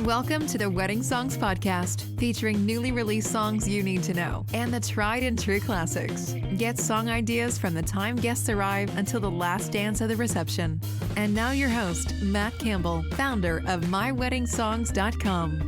Welcome to the Wedding Songs Podcast, featuring newly released songs you need to know and the tried and true classics. Get song ideas from the time guests arrive until the last dance of the reception. And now your host, Matt Campbell, founder of MyWeddingSongs.com.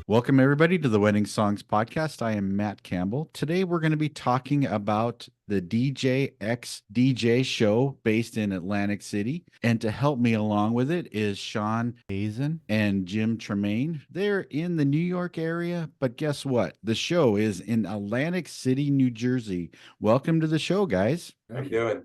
Welcome, everybody, to the Wedding Songs Podcast. I am Matt Campbell. Today, we're going to be talking about the DJX DJ Show based in Atlantic City. And to help me along with it is Shawn, Hazan, and Jim Tremayne. They're in the New York area, but guess what? The show is in Atlantic City, New Jersey. Welcome to the show, guys. How you doing?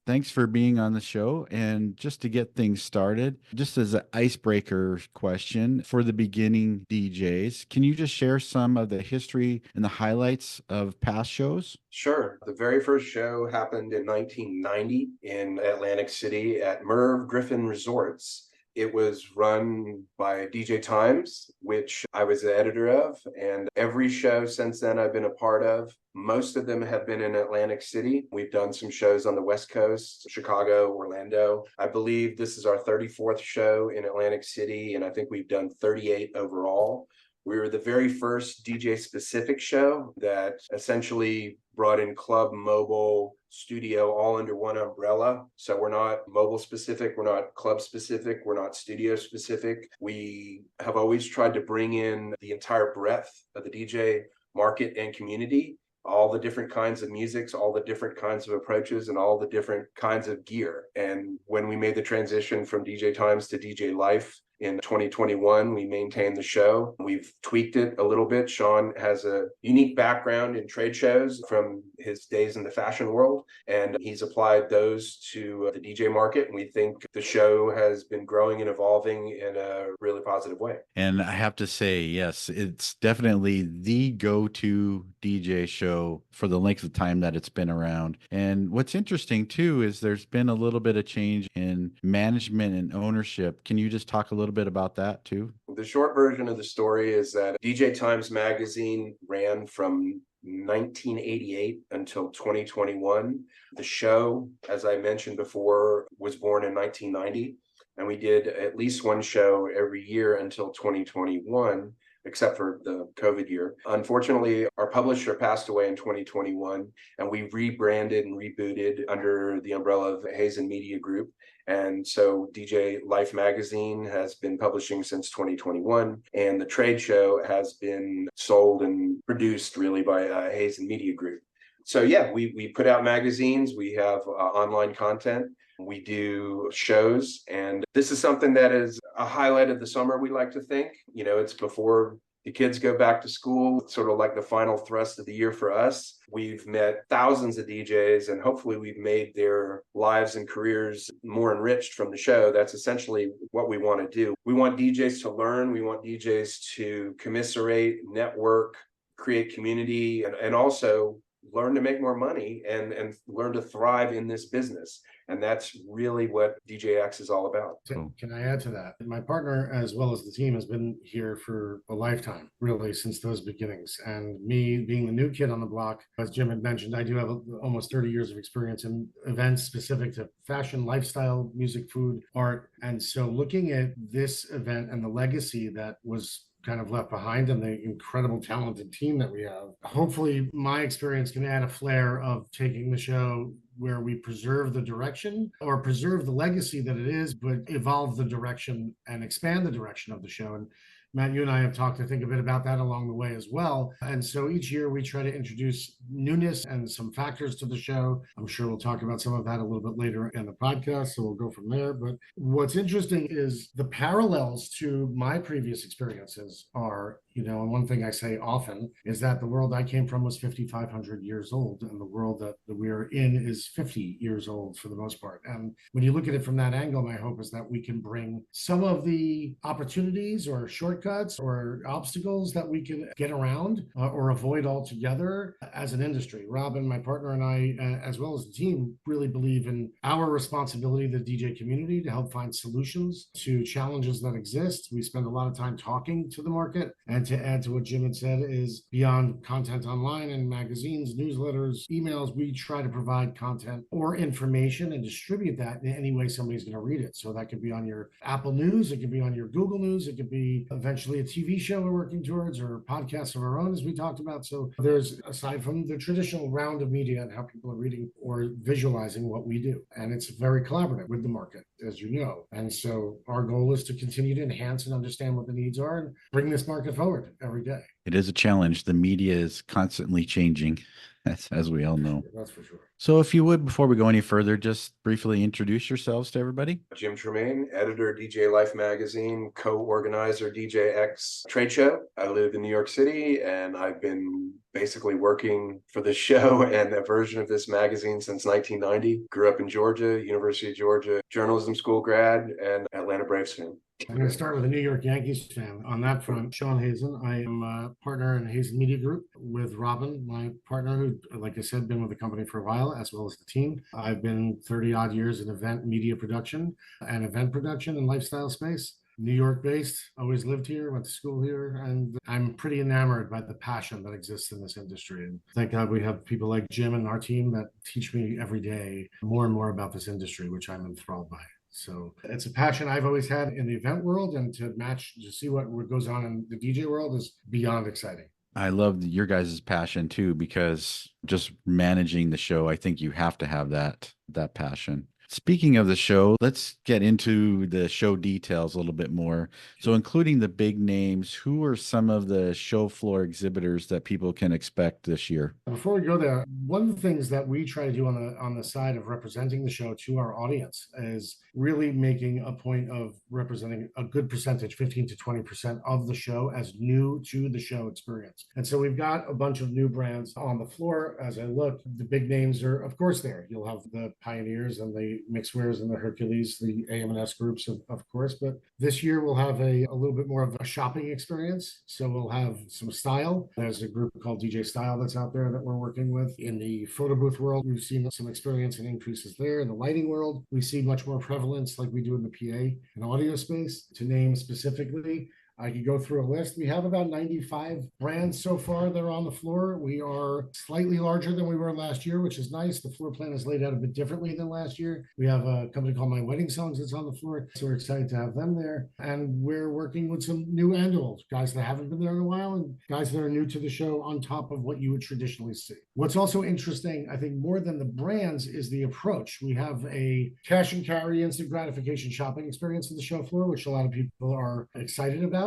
Thanks for being on the show. And just to get things started, just as an icebreaker question for the beginning DJs, can you just share some of the history and the highlights of past shows? Sure. The very first show happened in 1990 in Atlantic City at Merv Griffin Resorts. It was run by DJ Times, which I was the editor of, and every show since then I've been a part of. Most of them have been in Atlantic City. We've done some shows on the West Coast, Chicago, Orlando. I believe this is our 34th show in Atlantic City, and I think we've done 38 overall. We were the very first DJ-specific show that essentially brought in club, mobile, studio all under one umbrella. So we're not mobile specific, we're not club specific, we're not studio specific. We have always tried to bring in the entire breadth of the DJ market and community, all the different kinds of musics, all the different kinds of approaches, and all the different kinds of gear. And when we made the transition from DJ Times to DJ Life in 2021, we maintained the show. We've tweaked it a little bit. Shawn has a unique background in trade shows from his days in the fashion world, and he's applied those to the DJ market. And we think the show has been growing and evolving in a really positive way. And I have to say, yes, it's definitely the go-to DJ show for the length of time that it's been around. And what's interesting too is there's been a little bit of change in management and ownership. Can you just talk a little bit about that too? The short version of the story is that DJ Times magazine ran from 1988 until 2021. The show, as I mentioned before, was born in 1990, and we did at least one show every year until 2021, except for the COVID year. Unfortunately, our publisher passed away in 2021, and we rebranded and rebooted under the umbrella of Hazan Media Group. And so DJ Life magazine has been publishing since 2021, and the trade show has been sold and produced really by Hazan Media Group. So yeah, we put out magazines, we have online content, we do shows, and this is something that is a highlight of the summer, we like to think. You know, it's before the kids go back to school. It's sort of like the final thrust of the year for us. We've met thousands of DJs, and hopefully we've made their lives and careers more enriched from the show. That's essentially what we want to do. We want DJs to learn. We want DJs to commiserate, network, create community, and also learn to make more money and learn to thrive in this business. And that's really what DJX is all about. Can I add to that? My partner, as well as the team, has been here for a lifetime, really, since those beginnings. And me being the new kid on the block, as Jim had mentioned, I do have almost 30 years of experience in events specific to fashion, lifestyle, music, food, art. And so looking at this event and the legacy that was kind of left behind and the incredible talented team that we have. Hopefully my experience can add a flair of taking the show where we preserve the direction or preserve the legacy that it is, but evolve the direction and expand the direction of the show. And Matt, you and I have talked, I think, a bit about that along the way as well. And so each year we try to introduce newness and some factors to the show. I'm sure we'll talk about some of that a little bit later in the podcast, so we'll go from there. But what's interesting is the parallels to my previous experiences are, you know, and one thing I say often is that the world I came from was 5,500 years old, and the world that we are in is 50 years old for the most part. And when you look at it from that angle, my hope is that we can bring some of the opportunities or shortcuts or obstacles that we can get around or avoid altogether as an industry. Robin, my partner, and I, as well as the team, really believe in our responsibility to the DJ community to help find solutions to challenges that exist. We spend a lot of time talking to the market and And to add to what Jim had said is beyond content online and magazines, newsletters, emails, we try to provide content or information and distribute that in any way somebody's going to read it. So that could be on your Apple News, it could be on your Google News, it could be eventually a TV show we're working towards, or podcasts of our own, as we talked about. So there's, aside from the traditional round of media and how people are reading or visualizing what we do, and it's very collaborative with the market, as you know. And so our goal is to continue to enhance and understand what the needs are and bring this market forward every day. It is a challenge. The media is constantly changing, as we all know. That's for sure. So if you would, before we go any further, just briefly introduce yourselves to everybody. Jim Tremayne, editor, DJ Life Magazine, co-organizer, DJX Trade Show. I live in New York City, and I've been basically working for this show and a version of this magazine since 1990. Grew up in Georgia, University of Georgia, journalism school grad, and Atlanta Braves fan. I'm going to start with a New York Yankees fan. On that front, Shawn Hazan. I am a partner in Hazan Media Group with Robin, my partner, who, like I said, been with the company for a while, as well as the team. I've been 30 odd years in event media production and lifestyle space. New York based, always lived here, went to school here, and I'm pretty enamored by the passion that exists in this industry. And thank God we have people like Jim and our team that teach me every day more and more about this industry, which I'm enthralled by. So it's a passion I've always had in the event world, and to see what goes on in the DJ world is beyond exciting. I love your guys' passion too, because just managing the show, I think you have to have that passion. Speaking of the show, let's get into the show details a little bit more. So including the big names, who are some of the show floor exhibitors that people can expect this year? Before we go there, one of the things that we try to do on the side of representing the show to our audience is really making a point of representing a good percentage, 15 to 20% of the show as new to the show experience. And so we've got a bunch of new brands on the floor. As I look, the big names are, of course, there. You'll have the Pioneers and the Mixwares and the Hercules, the AM&S groups, of course. But this year we'll have a little bit more of a shopping experience. So we'll have some style. There's a group called DJ Style that's out there that we're working with. In the photo booth world, we've seen some experience and increases there. In the lighting world, we see much more prevalence like we do in the PA and audio space. To name specifically, I could go through a list. We have about 95 brands so far that are on the floor. We are slightly larger than we were last year, which is nice. The floor plan is laid out a bit differently than last year. We have a company called My Wedding Songs that's on the floor, so we're excited to have them there. And we're working with some new and old guys that haven't been there in a while, and guys that are new to the show on top of what you would traditionally see. What's also interesting, I think more than the brands, is the approach. We have a cash and carry instant gratification shopping experience at the show floor, which a lot of people are excited about,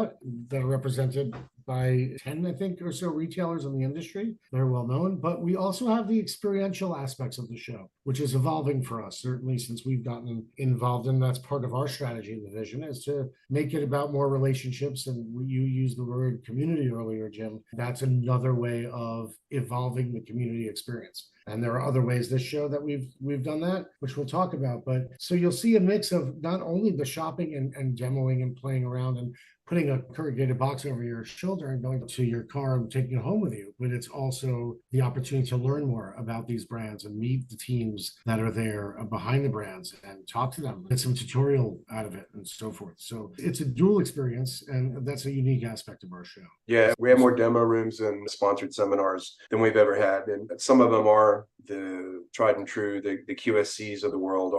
that are represented by 10, I think, or so retailers in the industry. They're well known, but we also have the experiential aspects of the show, which is evolving for us, certainly since we've gotten involved, and that's part of our strategy and the vision, is to make it about more relationships. And you used the word community earlier, Jim. That's another way of evolving the community experience. And there are other ways this show that we've done that, which we'll talk about. But so you'll see a mix of not only the shopping and demoing and playing around and putting a corrugated box over your shoulder and going to your car and taking it home with you, but it's also the opportunity to learn more about these brands and meet the teams that are there behind the brands and talk to them, get some tutorial out of it and so forth. So it's a dual experience, and that's a unique aspect of our show. Yeah, we have more demo rooms and sponsored seminars than we've ever had. And some of them are the tried and true, the QSCs of the world,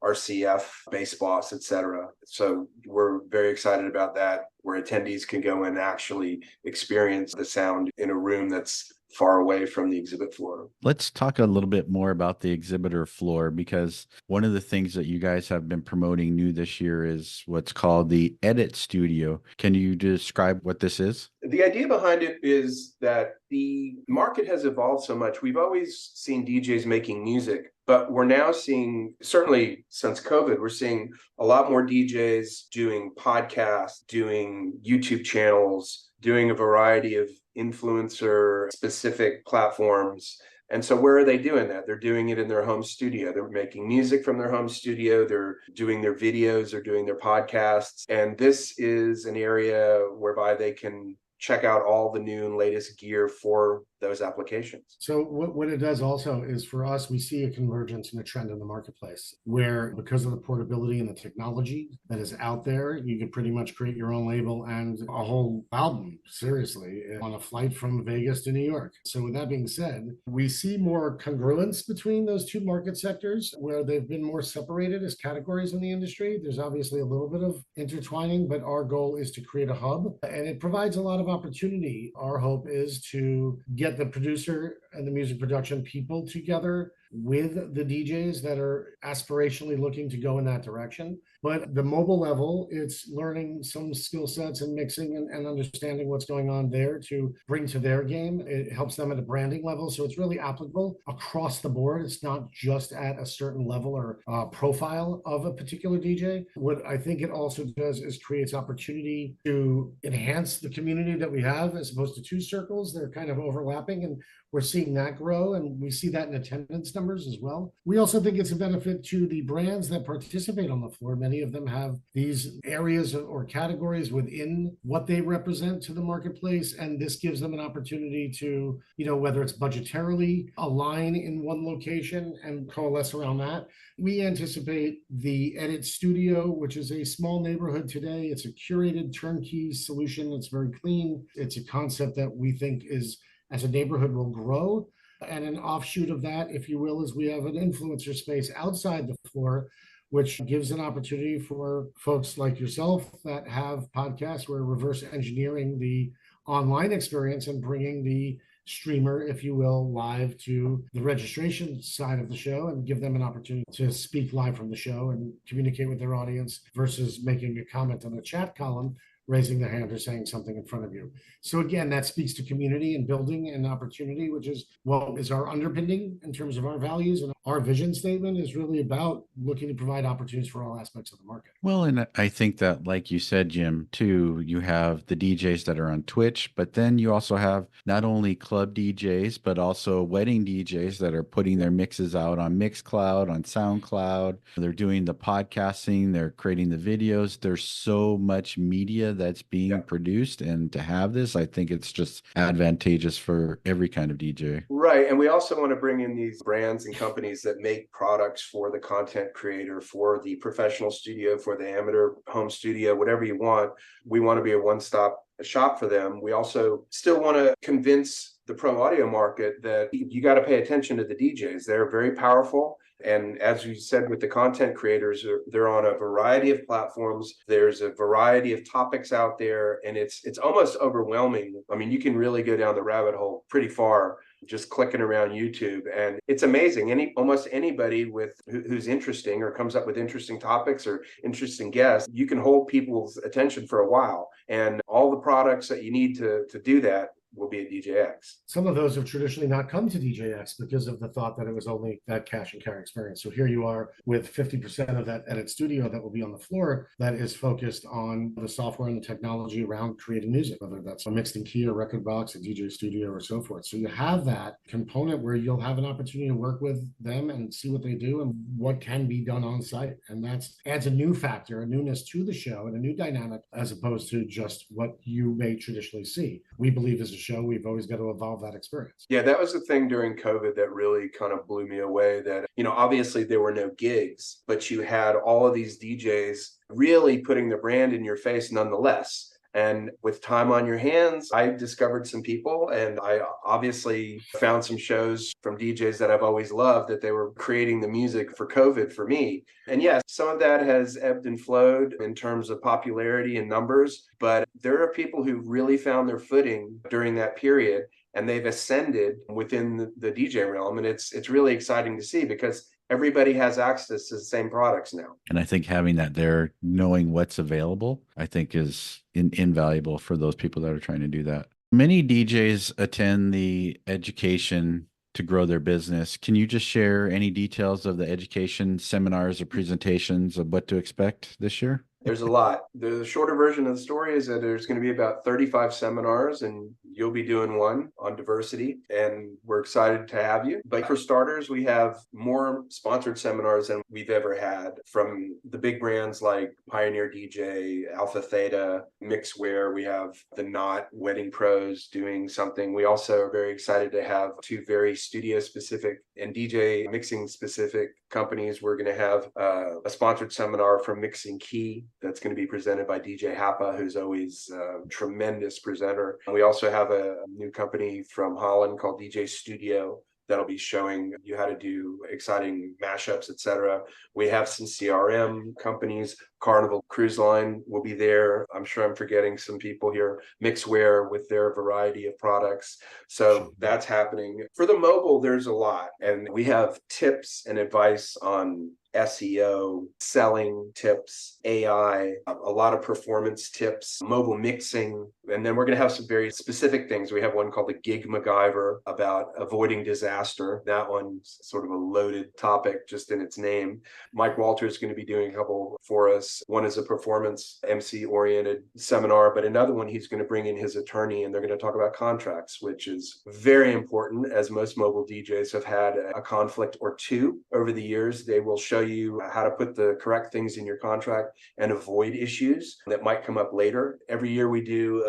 RCF, Bass Boss, etc. So we're very excited about that, where attendees can go and actually experience the sound in a room that's far away from the exhibit floor. Let's talk a little bit more about the exhibitor floor, because one of the things that you guys have been promoting new this year is what's called the Edit Studio. Can you describe what this is? The idea behind it is that the market has evolved so much. We've always seen DJs making music, but we're now seeing, certainly since COVID, we're seeing a lot more DJs doing podcasts, doing YouTube channels, doing a variety of influencer specific platforms. And so where are they doing that? They're doing it in their home studio. They're making music from their home studio. They're doing their videos, they're doing their podcasts. And this is an area whereby they can check out all the new and latest gear for the those applications. So what it does also is for us, we see a convergence and a trend in the marketplace where because of the portability and the technology that is out there, you can pretty much create your own label and a whole album, seriously, on a flight from Vegas to New York. So with that being said, we see more congruence between those two market sectors where they've been more separated as categories in the industry. There's obviously a little bit of intertwining, but our goal is to create a hub, and it provides a lot of opportunity. Our hope is to get the producer and the music production people together with the DJs that are aspirationally looking to go in that direction. But the mobile level, it's learning some skill sets and mixing and understanding what's going on there to bring to their game. It helps them at a branding level. So it's really applicable across the board. It's not just at a certain level or profile of a particular DJ. What I think it also does is creates opportunity to enhance the community that we have as opposed to two circles. They're kind of overlapping, and we're seeing that grow, and we see that in attendance numbers as well. We also think it's a benefit to the brands that participate on the floor. Many of them have these areas or categories within what they represent to the marketplace, and this gives them an opportunity to, whether it's budgetarily align in one location and coalesce around that. We anticipate the Edit Studio, which is a small neighborhood today. It's a curated turnkey solution. It's very clean. It's a concept that we think is, as a neighborhood, will grow. And an offshoot of that, if you will, is we have an influencer space outside the floor, which gives an opportunity for folks like yourself that have podcasts. We're reverse engineering the online experience and bringing the streamer, if you will, live to the registration side of the show and give them an opportunity to speak live from the show and communicate with their audience versus making a comment on the chat column, raising their hand or saying something in front of you. So again, that speaks to community and building and opportunity, which is what is our underpinning in terms of our values. And our vision statement is really about looking to provide opportunities for all aspects of the market. Well, and I think that, like you said, Jim, too, you have the DJs that are on Twitch, but then you also have not only club DJs, but also wedding DJs that are putting their mixes out on Mixcloud, on SoundCloud. They're doing the podcasting, they're creating the videos. There's so much media that's being produced, and to have this, I think it's just advantageous for every kind of DJ. Right. And we also want to bring in these brands and companies that make products for the content creator, for the professional studio, for the amateur home studio, whatever you want. We want to be a one-stop shop for them. We also still want to convince the pro audio market that you got to pay attention to the DJs. They're very powerful. And as you said, with the content creators, they're on a variety of platforms. There's a variety of topics out there, and it's almost overwhelming. I mean, you can really go down the rabbit hole pretty far just clicking around YouTube, and it's amazing. Almost anybody who's interesting or comes up with interesting topics or interesting guests, you can hold people's attention for a while. And all the products that you need to do that will be at DJX. Some of those have traditionally not come to DJX because of the thought that it was only that cash and carry experience. So here you are with 50% of that Edit Studio that will be on the floor that is focused on the software and the technology around creating music, whether that's a mixed and key or record box, a DJ studio, or so forth. So you have that component where you'll have an opportunity to work with them and see what they do and what can be done on site. And that adds a new factor, a newness to the show and a new dynamic as opposed to just what you may traditionally see. We believe as a show, we've always got to evolve that experience. Yeah, that was the thing during COVID that really kind of blew me away, that, obviously there were no gigs, but you had all of these DJs really putting the brand in your face nonetheless. And with time on your hands, I discovered some people, and I obviously found some shows from DJs that I've always loved that they were creating the music for COVID for me. And yes, some of that has ebbed and flowed in terms of popularity and numbers, but there are people who really found their footing during that period, and they've ascended within the DJ realm. And it's really exciting to see because everybody has access to the same products now. And I think having that there, knowing what's available, I think is invaluable for those people that are trying to do that. Many DJs attend the education to grow their business. Can you just share any details of the education seminars or presentations of what to expect this year? There's a lot. The shorter version of the story is that there's going to be about 35 seminars, and you'll be doing one on diversity, and we're excited to have you. But for starters, we have more sponsored seminars than we've ever had, from the big brands like Pioneer DJ, Alpha Theta, Mixwear. We have the Knot Wedding Pros doing something. We also are very excited to have two very studio specific and DJ mixing specific companies. We're going to have a sponsored seminar from Mixing Key that's going to be presented by DJ Happa, who's always a tremendous presenter. And we also have a new company from Holland called DJ Studio that'll be showing you how to do exciting mashups, etc. We have some CRM companies. Carnival Cruise Line will be there. I'm sure I'm forgetting some people here. Mixwear with their variety of products. So that's happening. For the mobile, there's a lot. And we have tips and advice on SEO, selling tips, AI, a lot of performance tips, mobile mixing. And then we're going to have some very specific things. We have one called the Gig MacGyver about avoiding disaster. That one's sort of a loaded topic just in its name. Mike Walter is going to be doing a couple for us. One is a performance MC oriented seminar, but another one he's going to bring in his attorney, and they're going to talk about contracts, which is very important, as most mobile DJs have had a conflict or two over the years. They will show you how to put the correct things in your contract and avoid issues that might come up later. Every year we do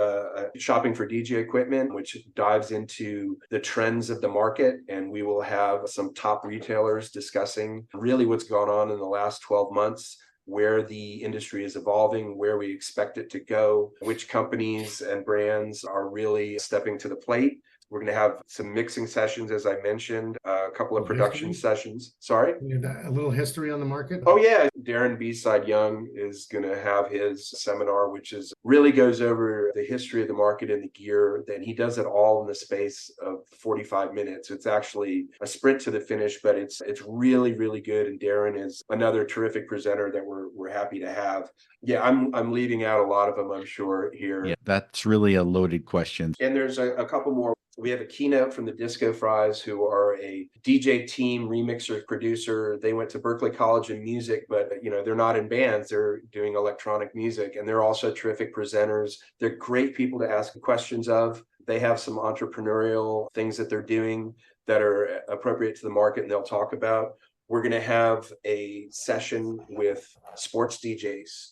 shopping for DJ equipment, which dives into the trends of the market, and we will have some top retailers discussing really what's gone on in the last 12 months, where the industry is evolving, where we expect it to go, which companies and brands are really stepping to the plate. We're going to have some mixing sessions, as I mentioned, a couple of production sessions. Sorry? A little history on the market? Oh, yeah. Darren B-Side Young is going to have his seminar, which is really goes over the history of the market and the gear. Then he does it all in the space of 45 minutes. It's actually a sprint to the finish, but it's really, really good. And Darren is another terrific presenter that we're happy to have. Yeah, I'm leaving out a lot of them, I'm sure, here. Yeah, that's really a loaded question. And there's a couple more. We have a keynote from the Disco Fries, who are a DJ team, remixer, producer. They went to Berklee College of Music, but they're not in bands. They're doing electronic music, and they're also terrific presenters. They're great people to ask questions of. They have some entrepreneurial things that they're doing that are appropriate to the market, and they'll talk about. We're going to have a session with sports DJs,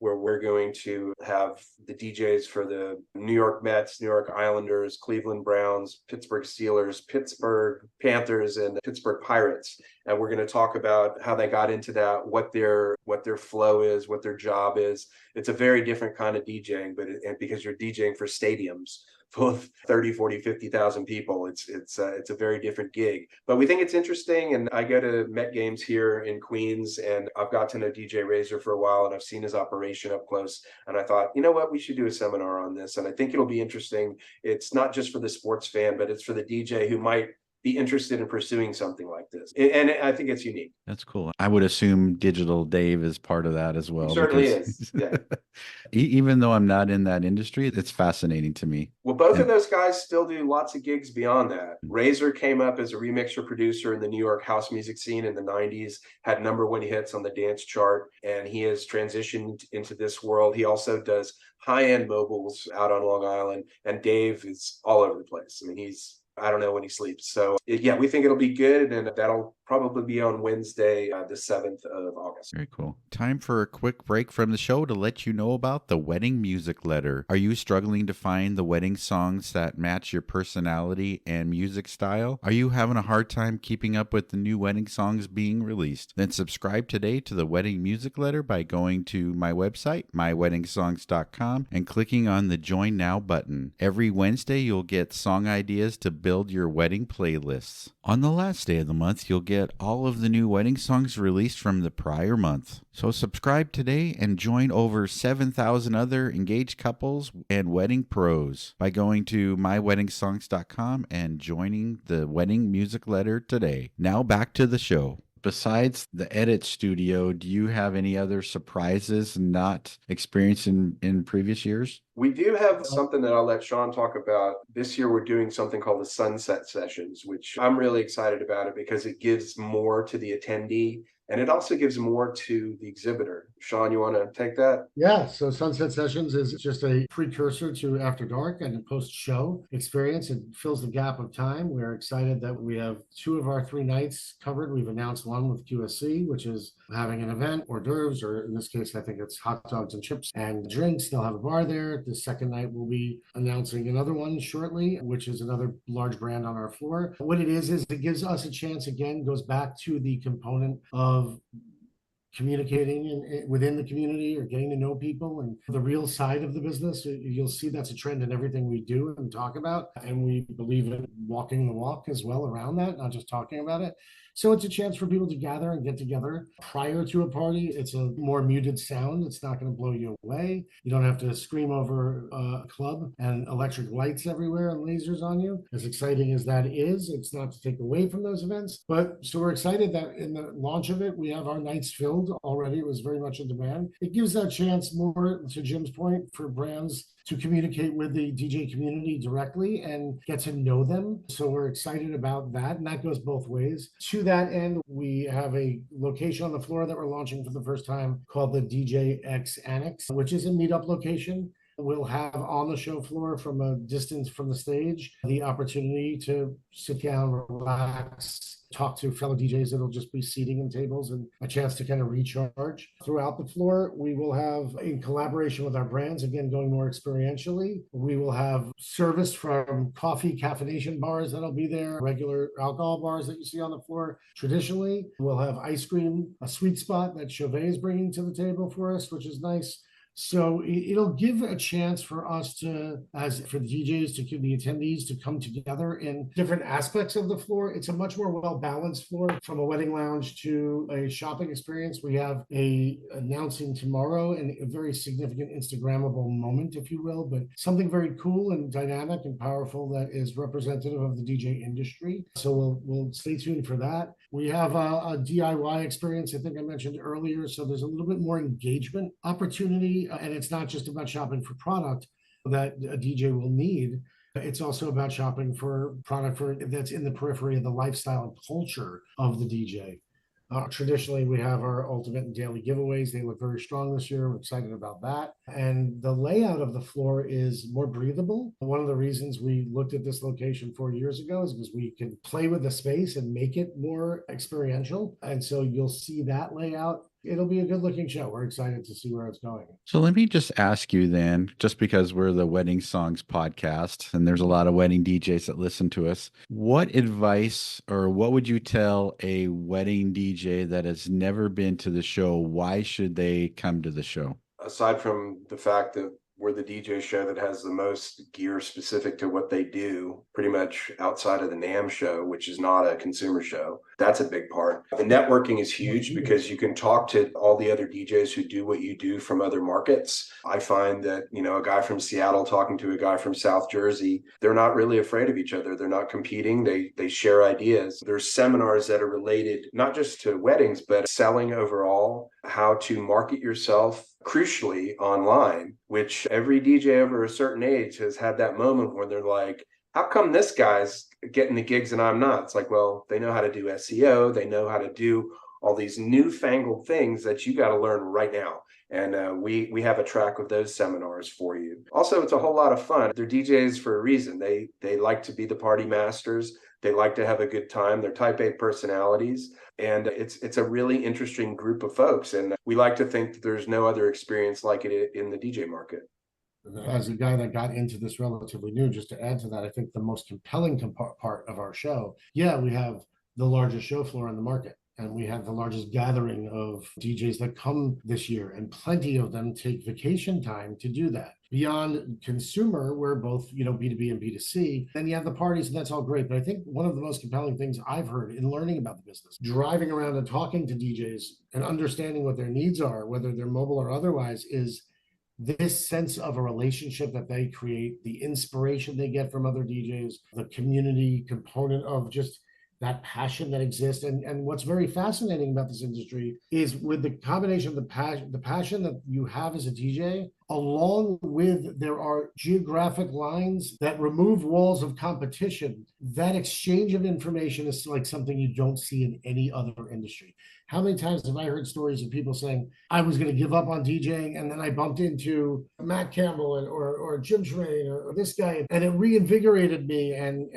where we're going to have the DJs for the New York Mets, New York Islanders, Cleveland Browns, Pittsburgh Steelers, Pittsburgh Panthers, and Pittsburgh Pirates. And we're going to talk about how they got into that, what their flow is, what their job is. It's a very different kind of DJing, and because you're DJing for stadiums full of 30, 40, 50,000 people, it's a very different gig. But we think it's interesting, and I go to Met games here in Queens, and I've got to know DJ Razor for a while, and I've seen his operation up close, and I thought, you know what, we should do a seminar on this, and I think it'll be interesting. It's not just for the sports fan, but it's for the DJ who might be interested in pursuing something like this. And I think it's unique. That's cool. I would assume Digital Dave is part of that as well. He certainly is. Yeah. Even though I'm not in that industry, it's fascinating to me. Well, both of those guys still do lots of gigs beyond that. Razor came up as a remixer producer in the New York house music scene in the 90s, had #1 hits on the dance chart, and he has transitioned into this world. He also does high-end mobiles out on Long Island, and Dave is all over the place. I mean, I don't know when he sleeps. So yeah, we think it'll be good, and that'll probably be on Wednesday, the 7th of August. Very cool. Time for a quick break from the show to let you know about the Wedding Music Letter. Are you struggling to find the wedding songs that match your personality and music style? Are you having a hard time keeping up with the new wedding songs being released? Then subscribe today to the Wedding Music Letter by going to my website, myweddingsongs.com, and clicking on the Join Now button. Every Wednesday, you'll get song ideas to build your wedding playlists. On the last day of the month, you'll get all of the new wedding songs released from the prior month. So subscribe today and join over 7,000 other engaged couples and wedding pros by going to myweddingsongs.com and joining the Wedding Music Letter today. Now back to the show. Besides the edit studio, do you have any other surprises not experienced in previous years? We do have something that I'll let Shawn talk about. This year, we're doing something called the Sunset Sessions, which I'm really excited about it because it gives more to the attendee, and it also gives more to the exhibitor. Shawn, you want to take that? Yeah, so Sunset Sessions is just a precursor to After Dark and a post-show experience. It fills the gap of time. We're excited that we have 2 of our 3 nights covered. We've announced one with QSC, which is having an event, hors d'oeuvres, or in this case, I think it's hot dogs and chips and drinks. They'll have a bar there. The second night, we'll be announcing another one shortly, which is another large brand on our floor. What it is it gives us a chance, again, goes back to the component of communicating within the community or getting to know people and the real side of the business. You'll see that's a trend in everything we do and talk about. And we believe in walking the walk as well around that, not just talking about it. So it's a chance for people to gather and get together prior to a party. It's a more muted sound. It's not going to blow you away. You don't have to scream over a club and electric lights everywhere and lasers on you. As exciting as that is, it's not to take away from those events. But so we're excited that in the launch of it, we have our nights filled already. It was very much in demand. It gives that chance more, to Jim's point, for brands to communicate with the DJ community directly and get to know them. So we're excited about that. And that goes both ways. To that end, we have a location on the floor that we're launching for the first time called the DJX Annex, which is a meetup location. We'll have on the show floor from a distance from the stage the opportunity to sit down, relax, talk to fellow DJs. It'll just be seating and tables and a chance to kind of recharge. Throughout the floor, we will have, in collaboration with our brands, again, going more experientially, we will have service from coffee caffeination bars that'll be there, regular alcohol bars that you see on the floor traditionally. We'll have ice cream, a sweet spot that Chauvet is bringing to the table for us, which is nice. So it'll give a chance for us to, as for the DJs, to give the attendees to come together in different aspects of the floor. It's a much more well-balanced floor, from a wedding lounge to a shopping experience. We have announcing tomorrow and a very significant Instagrammable moment, if you will, but something very cool and dynamic and powerful that is representative of the DJ industry. So we'll stay tuned for that. We have a DIY experience, I think I mentioned earlier. So there's a little bit more engagement opportunity. And it's not just about shopping for product that a DJ will need. It's also about shopping for product that's in the periphery of the lifestyle and culture of the DJ. Traditionally, we have our ultimate and daily giveaways. They look very strong this year. We're excited about that. And the layout of the floor is more breathable. One of the reasons we looked at this location 4 years ago is because we can play with the space and make it more experiential. And so you'll see that layout. It'll be a good looking show. We're excited to see where it's going. So let me just ask you then, just because we're the Wedding Songs podcast and there's a lot of wedding DJs that listen to us, what advice or what would you tell a wedding DJ that has never been to the show? Why should they come to the show? Aside from the fact that we're the DJ show that has the most gear specific to what they do, pretty much outside of the NAMM show, which is not a consumer show. That's a big part. The networking is huge because you can talk to all the other DJs who do what you do from other markets. I find that, a guy from Seattle talking to a guy from South Jersey, they're not really afraid of each other. They're not competing. They share ideas. There's seminars that are related, not just to weddings, but selling overall, how to market yourself, crucially online, which every DJ over a certain age has had that moment where they're like, how come this guy's getting the gigs and I'm not? It's like, well, they know how to do SEO. They know how to do all these newfangled things that you got to learn right now. And we have a track of those seminars for you. Also, it's a whole lot of fun. They're DJs for a reason. They like to be the party masters. They like to have a good time. They're type A personalities. And it's a really interesting group of folks. And we like to think that there's no other experience like it in the DJ market. As a guy that got into this relatively new, just to add to that, I think the most compelling part of our show, we have the largest show floor in the market. And we have the largest gathering of DJs that come this year, and plenty of them take vacation time to do that. Beyond consumer, we're both, B2B and B2C, then you have the parties, and that's all great. But I think one of the most compelling things I've heard in learning about the business, driving around and talking to DJs and understanding what their needs are, whether they're mobile or otherwise, is this sense of a relationship that they create, the inspiration they get from other DJs, the community component of just that passion that exists. And what's very fascinating about this industry is with the combination of the passion that you have as a DJ along with there are geographic lines that remove walls of competition. That exchange of information is like something you don't see in any other industry. How many times have I heard stories of people saying, I was going to give up on DJing, and then I bumped into Matt Campbell or Jim Tremayne or this guy, and it reinvigorated me. And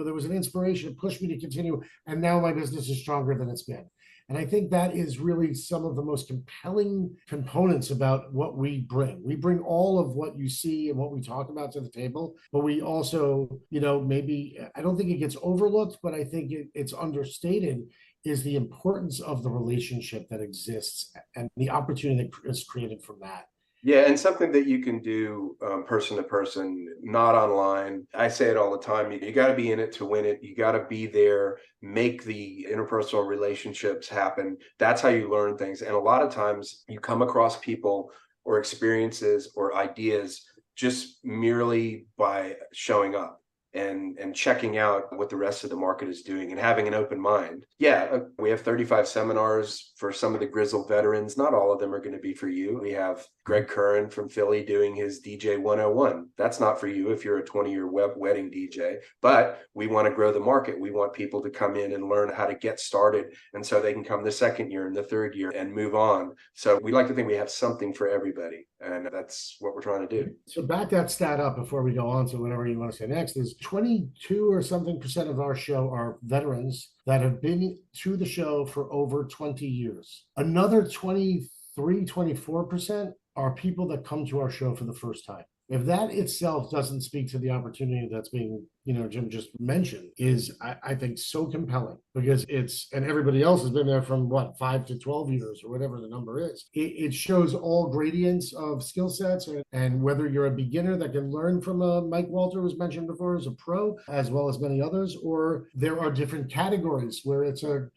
there was an inspiration. It pushed me to continue. And now my business is stronger than it's been. And I think that is really some of the most compelling components about what we bring. We bring all of what you see and what we talk about to the table, but we also, maybe, I don't think it gets overlooked, but I think it's understated, is the importance of the relationship that exists and the opportunity that is created from that. Yeah, and something that you can do person to person, not online. I say it all the time. You got to be in it to win it. You got to be there, make the interpersonal relationships happen. That's how you learn things. And a lot of times you come across people or experiences or ideas just merely by showing up and checking out what the rest of the market is doing and having an open mind. Yeah, we have 35 seminars for some of the grizzled veterans. Not all of them are going to be for you. We have Greg Curran from Philly doing his DJ 101. That's not for you if you're a 20-year wedding DJ, but we want to grow the market. We want people to come in and learn how to get started, and so they can come the second year and the third year and move on. So we like to think we have something for everybody, and that's what we're trying to do. So back that stat up before we go on to whatever you want to say next. Is 22 or something % of our show are veterans that have been to the show for over 20 years. Another 24% are people that come to our show for the first time. If that itself doesn't speak to the opportunity that's being, Jim just mentioned, is I think so compelling, because and everybody else has been there from 5 to 12 years or whatever the number is. It shows all gradients of skill sets, and whether you're a beginner that can learn from Mike Walter was mentioned before as a pro, as well as many others, or there are different categories where it's a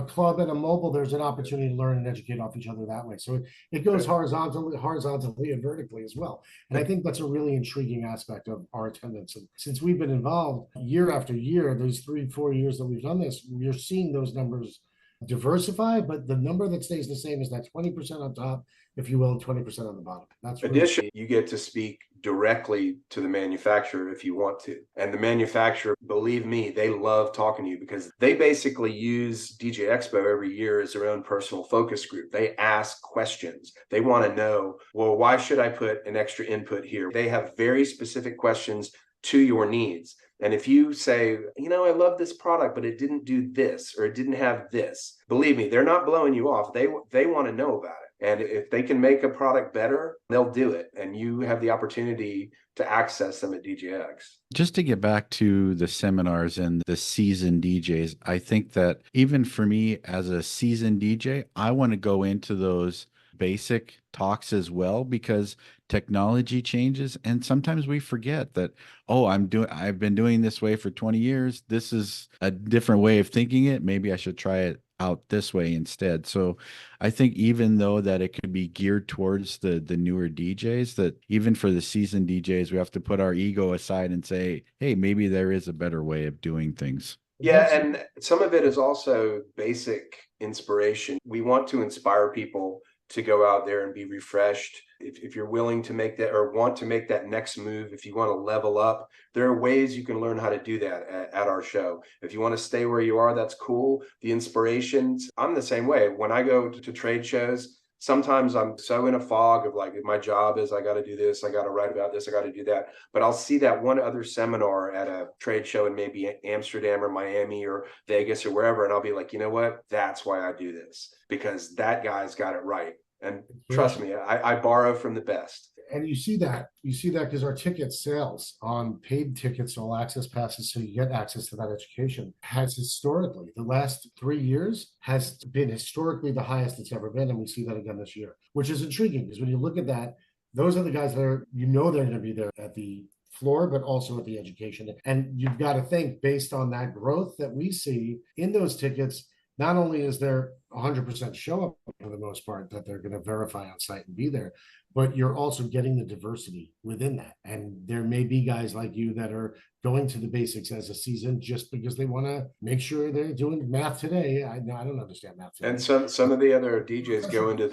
club and a mobile, there's an opportunity to learn and educate off each other that way. So it goes horizontally and vertically as well. And I think that's a really intriguing aspect of our attendance. And since we've been involved year after year, those 3-4 years that we've done this, we're seeing those numbers diversify, but the number that stays the same is that 20% on top, if you will, and 20% on the bottom. That's additionally, you get to speak directly to the manufacturer if you want to. And the manufacturer, believe me, they love talking to you, because they basically use DJ Expo every year as their own personal focus group. They ask questions. They want to know, well, why should I put an extra input here? They have very specific questions to your needs. And if you say, I love this product, but it didn't do this, or it didn't have this, believe me, they're not blowing you off. They want to know about it. And if they can make a product better, they'll do it. And you have the opportunity to access them at DJX. Just to get back to the seminars and the seasoned DJs, I think that even for me as a seasoned DJ, I want to go into those basic talks as well, because technology changes, and sometimes we forget that, I've been doing this way for 20 years. This is a different way of thinking it. Maybe I should try it out this way instead. So I think even though that it could be geared towards the newer DJs, that even for the seasoned DJs, we have to put our ego aside and say, hey, maybe there is a better way of doing things. Yeah, and some of it is also basic inspiration. We want to inspire people to go out there and be refreshed. If you're willing to make that, or want to make that next move, if you want to level up, there are ways you can learn how to do that at our show. If you want to stay where you are, that's cool. The inspirations, I'm the same way. When I go to trade shows, sometimes I'm so in a fog of my job is I got to do this, I got to write about this, I got to do that. But I'll see that one other seminar at a trade show in maybe Amsterdam or Miami or Vegas or wherever, and I'll be like, you know what? That's why I do this, because that guy's got it right. And trust me, I borrow from the best. And you see that because our ticket sales on paid tickets, all access passes, so you get access to that education, has historically, the last 3 years, has been historically the highest it's ever been. And we see that again this year, which is intriguing, because when you look at that, those are the guys that are, they're going to be there at the floor, but also at the education. And you've got to think, based on that growth that we see in those tickets, not only is there 100% show up for the most part that they're going to verify on site and be there, but you're also getting the diversity within that. And there may be guys like you that are going to the basics as a season just because they want to make sure they're doing math today. I don't understand math today. And some of the other DJs go into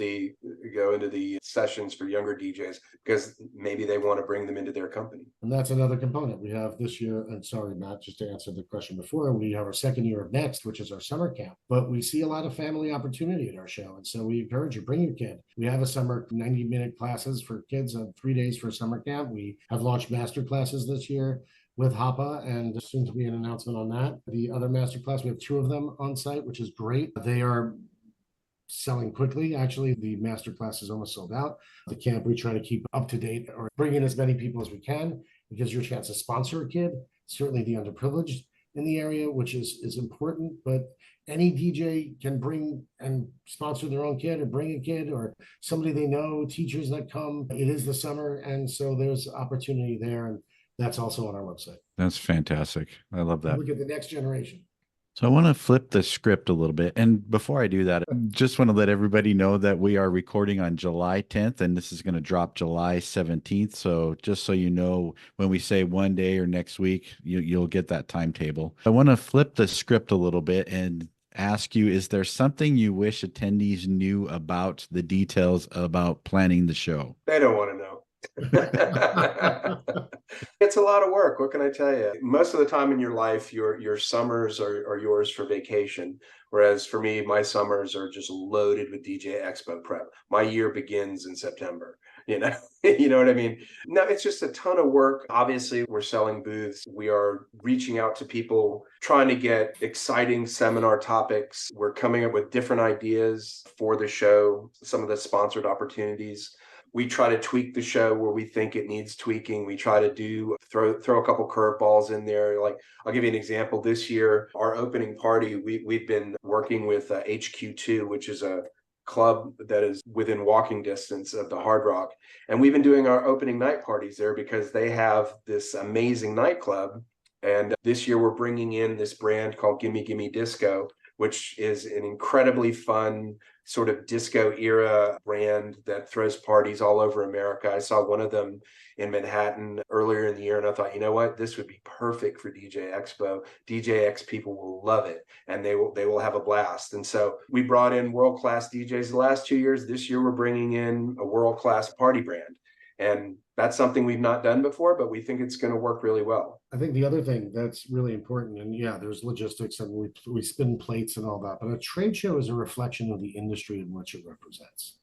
the sessions for younger DJs because maybe they want to bring them into their company. And that's another component we have this year. And sorry, Matt, just to answer the question before, we have our second year of Next, which is our summer camp. But we see a lot of family opportunity at our show. And so we encourage you, bring your kid. We have a summer 90-minute classes for kids on 3 days for summer camp. We have launched master classes this year with Hapa, and soon to be an announcement on that. The other masterclass, we have 2 of them on site, which is great. They are selling quickly. Actually, the masterclass is almost sold out. The camp, we try to keep up to date or bring in as many people as we can. It gives you a chance to sponsor a kid, certainly the underprivileged in the area, which is important. But any DJ can bring and sponsor their own kid or bring a kid or somebody they know, teachers that come. It is the summer, and so there's opportunity there. And that's also on our website. That's fantastic. I love that. Look at the next generation. So I want to flip the script a little bit. And before I do that, I just want to let everybody know that we are recording on July 10th, and this is going to drop July 17th. So just so you know, when we say one day or next week, you'll get that timetable. I want to flip the script a little bit and ask you, is there something you wish attendees knew about the details about planning the show? They don't want to know. It's a lot of work. What can I tell you? Most of the time in your life, your summers are yours for vacation. Whereas for me, my summers are just loaded with DJ Expo prep. My year begins in September. You know, you know what I mean? No, it's just a ton of work. Obviously, we're selling booths. We are reaching out to people, trying to get exciting seminar topics. We're coming up with different ideas for the show, some of the sponsored opportunities. We try to tweak the show where we think it needs tweaking. We try to throw a couple curveballs in there. Like, I'll give you an example. This year, our opening party, we've been working with HQ2, which is a club that is within walking distance of the Hard Rock. And we've been doing our opening night parties there because they have this amazing nightclub. And this year, we're bringing in this brand called Gimme Gimme Disco, which is an incredibly fun sort of disco era brand that throws parties all over America. I saw one of them in Manhattan earlier in the year, and I thought, you know what, this would be perfect for DJ Expo. DJX people will love it, and they will have a blast. And so we brought in world-class DJs the last 2 years. This year, we're bringing in a world-class party brand. And that's something we've not done before, but we think it's going to work really well. I think the other thing that's really important, and yeah, there's logistics and we spin plates and all that, but a trade show is a reflection of the industry in which it represents.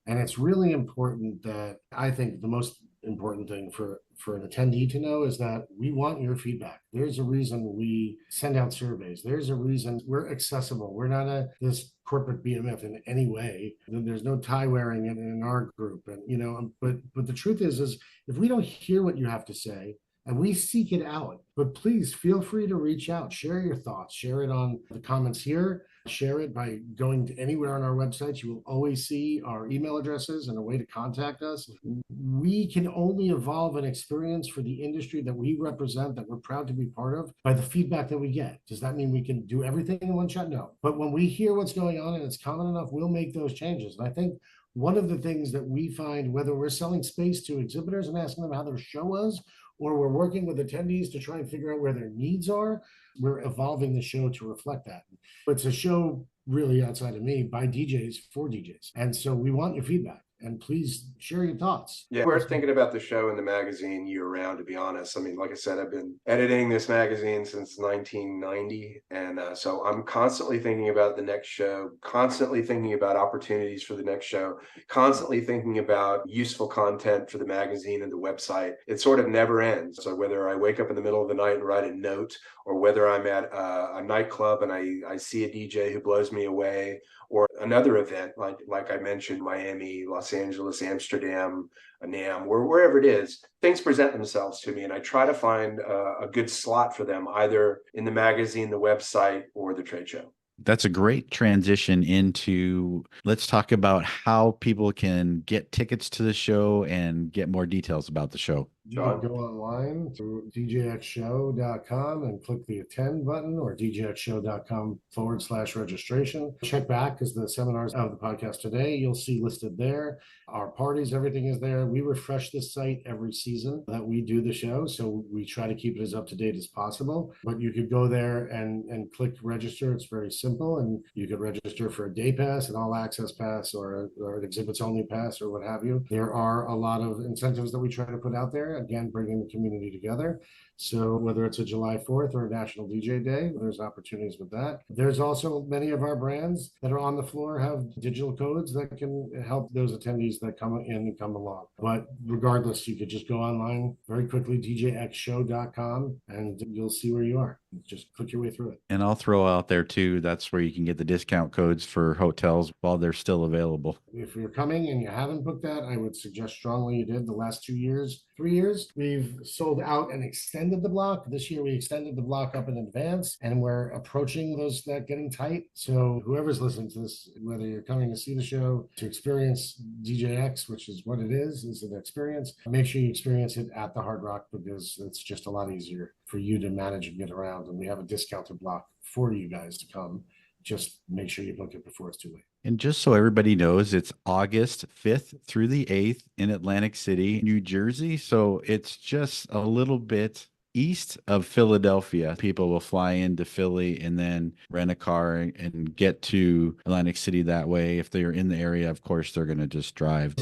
And it's really important that, I think the most important thing for an attendee to know is that we want your feedback. There's a reason we send out surveys. There's a reason we're accessible. We're not this corporate BMF in any way. There's no tie wearing in our group. And, you know, but the truth is if we don't hear what you have to say, and we seek it out, but please feel free to reach out, share your thoughts, share it on the comments here, share it by going to anywhere on our website. You will always see our email addresses and a way to contact us. We can only evolve an experience for the industry that we represent, that we're proud to be part of, by the feedback that we get. Does that mean we can do everything in one shot? No. But when we hear what's going on and it's common enough, we'll make those changes. And I think one of the things that we find, whether we're selling space to exhibitors and asking them how their show was, or we're working with attendees to try and figure out where their needs are, we're evolving the show to reflect that. It's a show really, outside of me, by DJs for DJs. And so we want your feedback. And please share your thoughts. Yeah, we're thinking about the show and the magazine year round, to be honest. I mean, like I said, I've been editing this magazine since 1990. And so I'm constantly thinking about the next show, constantly thinking about opportunities for the next show, constantly thinking about useful content for the magazine and the website. It sort of never ends. So whether I wake up in the middle of the night and write a note, or whether I'm at a nightclub and I see a DJ who blows me away, or another event like I mentioned, Miami, Los Angeles, Amsterdam, NAM, wherever it is, things present themselves to me, and I try to find a good slot for them, either in the magazine, the website, or the trade show. That's a great transition into, let's talk about how people can get tickets to the show and get more details about the show. You can go online to DJXshow.com and click the attend button, or DJXshow.com/registration. Check back because the seminars of the podcast today, you'll see listed there. Our parties, everything is there. We refresh this site every season that we do the show, so we try to keep it as up to date as possible. But you could go there and click register. It's very simple, and you could register for a day pass, an all access pass, or an exhibits only pass, or what have you. There are a lot of incentives that we try to put out there, again, bringing the community together. So whether it's a July 4th or a National DJ Day, there's opportunities with that. There's also many of our brands that are on the floor have digital codes that can help those attendees that come in and come along. But regardless, you could just go online very quickly, DJXshow.com, and you'll see where you are. Just click your way through it. And I'll throw out there too, that's where you can get the discount codes for hotels while they're still available. If you're coming and you haven't booked that, I would suggest strongly you did. The last 2 years, 3 years, we've sold out and extended the block. This year we extended the block up in advance, and we're approaching those that getting tight. So whoever's listening to this, whether you're coming to see the show, to experience DJX, which is what it is an experience, make sure you experience it at the Hard Rock, because it's just a lot easier for you to manage and get around. And we have a discounted block for you guys to come. Just make sure you book it before it's too late. And just so everybody knows, it's August 5th through the 8th in Atlantic City, New Jersey. So it's just a little bit east of Philadelphia. People will fly into Philly and then rent a car and get to Atlantic City that way. If they're in the area, of course, they're going to just drive.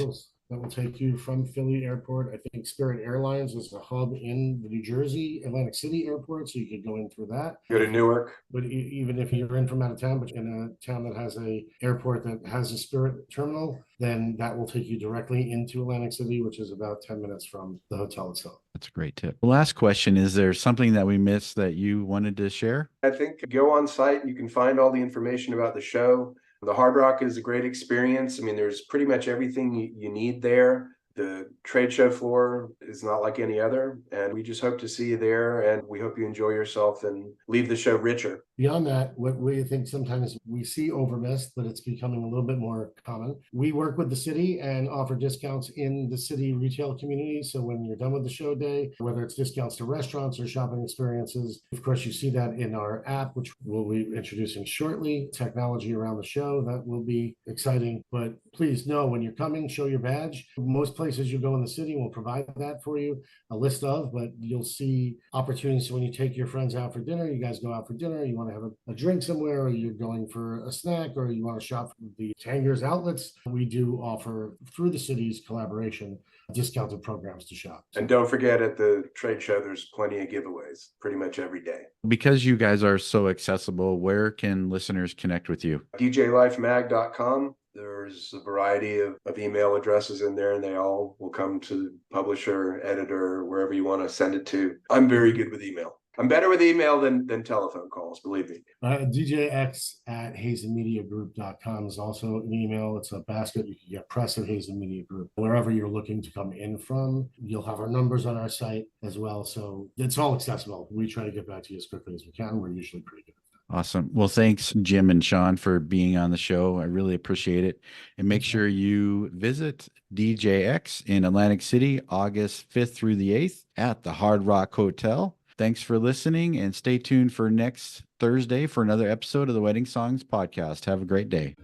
That will take you from Philly Airport. I think Spirit Airlines is a hub in the New Jersey, Atlantic City Airport, so you could go in through that. Go to Newark. But even if you're in from out of town, but in a town that has a airport that has a Spirit terminal, then that will take you directly into Atlantic City, which is about 10 minutes from the hotel itself. That's a great tip. Last question, is there something that we missed that you wanted to share? I think go on site. You can find all the information about the show. The Hard Rock is a great experience. I mean, there's pretty much everything you need there. The trade show floor is not like any other, and we just hope to see you there, and we hope you enjoy yourself and leave the show richer. Beyond that, what we think sometimes we see overmissed, but it's becoming a little bit more common. We work with the city and offer discounts in the city retail community. So when you're done with the show day, whether it's discounts to restaurants or shopping experiences, of course, you see that in our app, which we'll be introducing shortly. Technology around the show, that will be exciting. But please know, when you're coming, show your badge. Most places you go in the city will provide that for you, a list of, but you'll see opportunities. So when you take your friends out for dinner, you guys go out for dinner, you want to have a drink somewhere, or you're going for a snack, or you want to shop for the Tanger's outlets, we do offer, through the city's collaboration, discounted programs to shop. And don't forget, at the trade show, there's plenty of giveaways pretty much every day. Because you guys are so accessible, where can listeners connect with you? DJLifeMag.com. There's a variety of email addresses in there, and they all will come to publisher, editor, wherever you want to send it to. I'm very good with email. I'm better with email than telephone calls, believe me. DJX@HazanMediaGroup.com is also an email. It's a basket. You can get press at Hazan Media Group. Wherever you're looking to come in from, you'll have our numbers on our site as well. So it's all accessible. We try to get back to you as quickly as we can. We're usually pretty good. Awesome. Well, thanks, Jim and Shawn, for being on the show. I really appreciate it. And make sure you visit DJX in Atlantic City, August 5th through the 8th at the Hard Rock Hotel. Thanks for listening, and stay tuned for next Thursday for another episode of the Wedding Songs Podcast. Have a great day.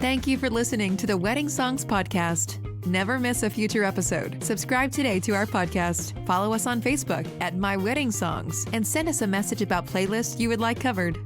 Thank you for listening to the Wedding Songs Podcast. Never miss a future episode. Subscribe today to our podcast. Follow us on Facebook at My Wedding Songs and send us a message about playlists you would like covered.